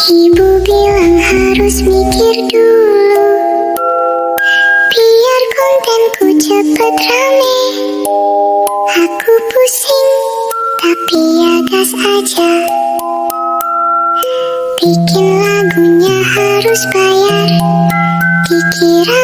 Ibu bilang harus mikir dulu, biar kontenku cepet rame. Aku pusing, tapi ya gas aja. Bikin lagunya harus bayar, dikira